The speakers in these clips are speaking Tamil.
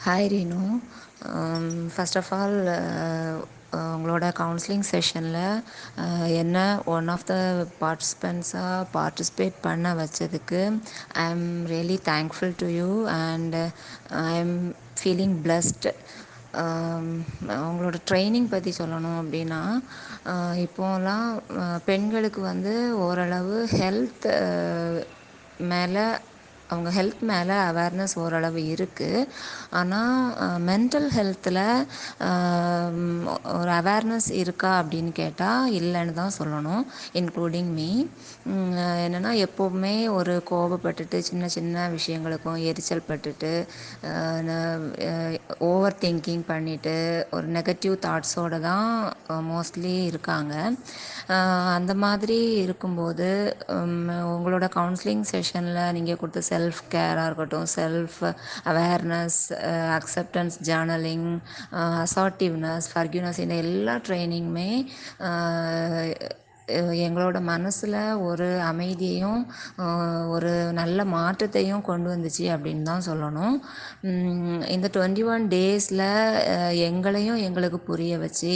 Hi Reenu. First of all உங்களோட கவுன்சிலிங் செஷனில் என்ன ஒன் ஆஃப் த பார்ட்டிசிபெண்ட்ஸாக பார்ட்டிசிபேட் பண்ண வச்சதுக்கு I am really thankful to you and I am feeling blessed. அவங்களோட ட்ரைனிங் பற்றி சொல்லணும் அப்படின்னா, இப்போலாம் பெண்களுக்கு வந்து ஓரளவு ஹெல்த் மேலே அவங்க ஹெல்த் மேலே அவேர்னஸ் ஓரளவு இருக்குது. ஆனால் மென்டல் ஹெல்த்தில் ஒரு அவேர்னஸ் இருக்கா அப்படின்னு கேட்டால் இல்லைன்னு தான் சொல்லணும், இன்க்ளூடிங் மீ. என்னென்னா எப்போவுமே ஒரு கோபப்பட்டுட்டு சின்ன சின்ன விஷயங்களுக்கும் எரிச்சல் பட்டுட்டு ஓவர் திங்கிங் பண்ணிவிட்டு ஒரு நெகட்டிவ் தாட்ஸோடு தான் மோஸ்ட்லி இருக்காங்க. அந்த மாதிரி இருக்கும்போது உங்களோட கவுன்சிலிங் செஷனில் நீங்கள் கொடுத்த செல்ஃப் கேராக இருக்கட்டும், self awareness, acceptance journaling, assertiveness, forgiveness, இந்த எல்லா ட்ரைனிங்குமே எங்களோட மனசில் ஒரு அமைதியையும் ஒரு நல்ல மாற்றத்தையும் கொண்டு வந்துச்சு அப்படின்னு தான் சொல்லணும். இந்த 21 டேஸில் எங்களையும் எங்களுக்கு புரிய வச்சு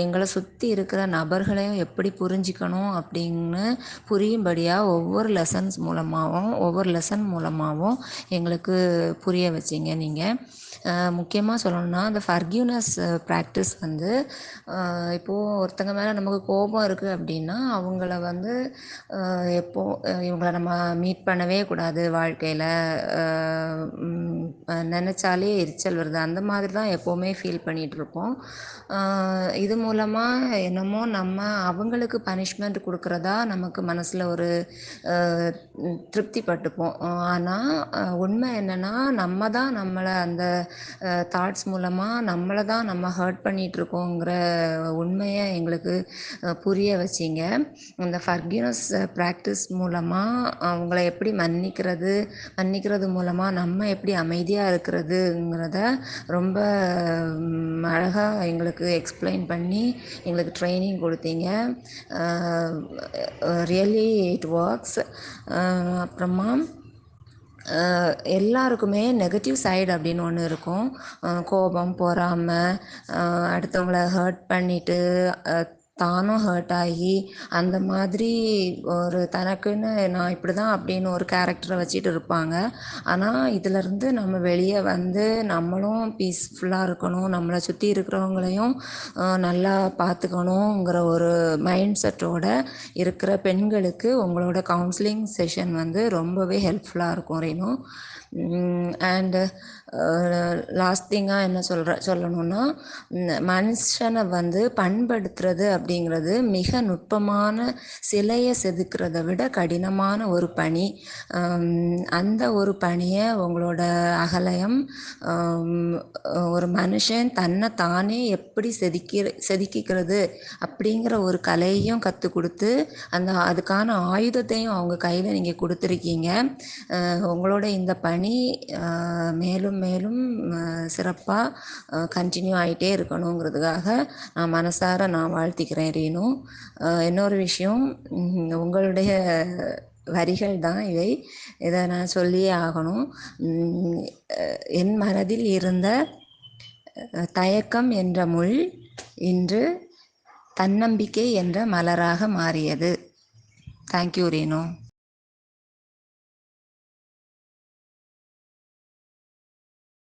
எங்களை சுற்றி இருக்கிற நபர்களையும் எப்படி புரிஞ்சிக்கணும் அப்படின்னு புரியும்படியாக ஒவ்வொரு லெசன் மூலமாகவும் எங்களுக்கு புரிய வச்சிங்க நீங்கள். முக்கியமாக சொல்லணும்னா அந்த ஃபர்கிவ்னஸ் ப்ராக்டிஸ் வந்து இப்போது ஒருத்தங்க மேலே நமக்கு கோபம் இருக்குது அப்படின்னா அவங்கள வந்து இவங்கள நம்ம மீட் பண்ணவே கூடாது, வாழ்க்கையில் நினச்சாலே எரிச்சல் வருது, அந்த மாதிரி தான் எப்போவுமே ஃபீல் பண்ணிகிட்ருப்போம். இது மூலமாக என்னமோ நம்ம அவங்களுக்கு பனிஷ்மெண்ட் கொடுக்குறதா நமக்கு மனசில் ஒரு திருப்தி பட்டுப்போம். ஆனால் உண்மை என்னென்னா நம்ம தான் நம்மளை அந்த தாட்ஸ் மூலமாக நம்மளை தான் நம்ம ஹர்ட் பண்ணிகிட்ருக்கோங்கிற உண்மையை எங்களுக்கு புரிய வச்சிங்க. இந்த ஃபர்கிவ்னஸ் ப்ராக்டிஸ் மூலமாக அவங்கள எப்படி மன்னிக்கிறது மூலமாக நம்ம எப்படி அமைதியாக இருக்கிறதுங்கிறத ரொம்ப அழகாக எங்களுக்கு எக்ஸ்பிளைன் பண்ணி எங்களுக்கு ட்ரைனிங் கொடுத்தீங்க. Really it works. அப்புறமா எல்லாருக்குமே நெகட்டிவ் சைடு அப்படின்னு ஒன்று இருக்கும். கோபம், பொறாமை, அடுத்தவங்கள ஹர்ட் பண்ணிவிட்டு தானும் ஹர்ட் ஆகி அந்த மாதிரி ஒரு தனக்குன்னு நான் இப்படி தான் அப்படின்னு ஒரு கேரக்டரை வச்சுட்டு இருப்பாங்க. ஆனால் இதிலேருந்து நம்ம வெளியே வந்து நம்மளும் பீஸ்ஃபுல்லாக இருக்கணும், நம்மளை சுற்றி இருக்கிறவங்களையும் நல்லா பார்த்துக்கணுங்கிற ஒரு மைண்ட் செட்டோடு இருக்கிற பெண்களுக்கு உங்களோட கவுன்சிலிங் செஷன் வந்து ரொம்பவே ஹெல்ப்ஃபுல்லாக இருக்கும் ரீனு. அண்டு லாஸ்ட் திங்காக என்ன சொல்லணும்னா, மனுஷனை வந்து பண்படுத்துறது அப்படிங்கிறது மிக நுட்பமான சிலையை செதுக்கிறத விட கடினமான ஒரு பணி. அந்த ஒரு பணியை உங்களோட அகலயம் ஒரு மனுஷன் தன்னை தானே எப்படி செதுக்கிக்கிறது அப்படிங்கிற ஒரு கலையையும் கற்றுக் கொடுத்து அதுக்கான ஆயுதத்தையும் அவங்க கையில் நீங்கள் கொடுத்துருக்கீங்க. உங்களோட இந்த பணி மேலும் மேலும் சிறப்பாக கண்டினியூ ஆகிட்டே இருக்கணுங்கிறதுக்காக நான் மனசார வாழ்த்திக்கிறேன் ரீனு. இன்னொரு விஷயம், உங்களுடைய வரிகள் தான் இதை நான் சொல்லியே ஆகணும். என் மனதில் இருந்த தயக்கம் என்ற முள் இன்று தன்னம்பிக்கை என்ற மலராக மாறியது. தேங்க்யூ ரீனு.